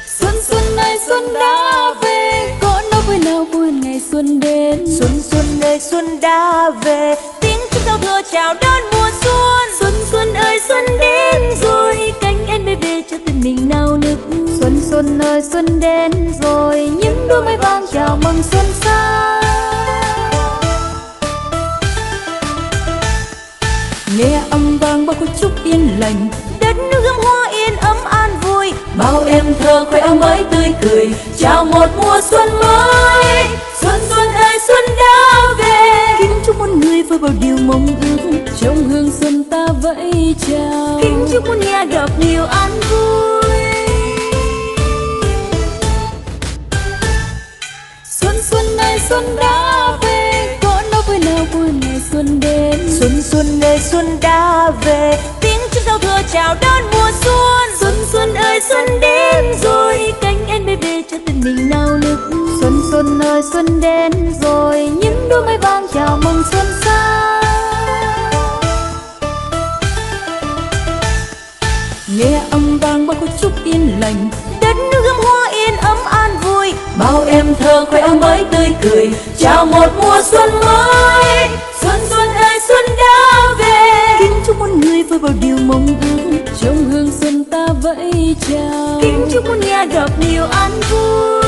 Xuân xuân ơi xuân đã về, có nói vui nào buồn ngày xuân đến. Xuân xuân ơi xuân đã về, tiếng chúc giao thừa chào đón mùa xuân. Xuân xuân ơi xuân đến rồi, cánh én bay về cho tình mình nao nức. Xuân xuân ơi xuân đến rồi, những đôi mây vang chào mừng xuân sang. Nghe âm vang bao câu chúc yên lành, Đất nước gươm hoa yên ấm an vui, bao em thơ khoe áo mới tươi cười, chào một mùa xuân mới. xuân xuân ơi xuân đã về. Kính chúc muôn người với bao điều mong ước, trong hương xuân ta vẫy chào. Kính chúc muôn nhà gặp nhiều an vui. Xuân xuân ơi xuân đã về, có nói vui nào buồn ngày xuân đến. Xuân xuân ơi xuân đã về, tiếng chúc giao thừa chào đón mùa xuân. Xuân xuân ơi xuân đến rồi, cánh én bay về cho tình mình nao nức. Xuân xuân ơi xuân đến rồi, những đôi mây vang chào mừng xuân sang. Nghe âm vang bao câu chúc yên lành, Đất nước gươm hoa yên ấm an vui, bao em thơ khoe áo mới tươi cười, chào một mùa xuân mới. xuân xuân ơi xuân đã về. Kính chúc muôn người với bao điều mong ước, trong hương xuân ta vẫy chào. Kính chúc muôn nhà gặp nhiều an vui.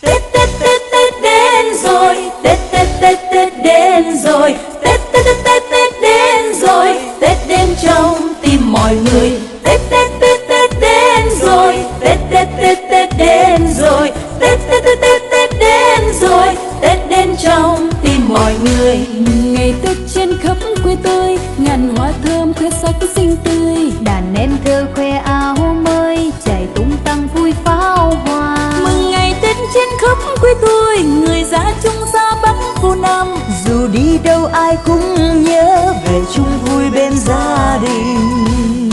Tết Tết Tết Tết đến rồi, Tết Tết Tết Tết đến rồi, Tết Tết Tết Tết Tết đến rồi, Tết đến trong tim mọi người. Tết Tết Tết Tết đến rồi, Tết Tết Tết Tết đến rồi, Tết Tết Tết Tết Tết đến rồi, Tết đến trong tim mọi người. Ngày Tết trên khắp quê tôi, ngàn hoa thơm khoe sắc xinh tươi, đàn én thơ khoe áo mới chạy tung tăng vui pháo hoa. Mừng ngày Tết trên khắp quê tôi, người già chung xa Bắc vô Nam, dù đi đâu ai cũng nhớ về chung vui bên gia đình.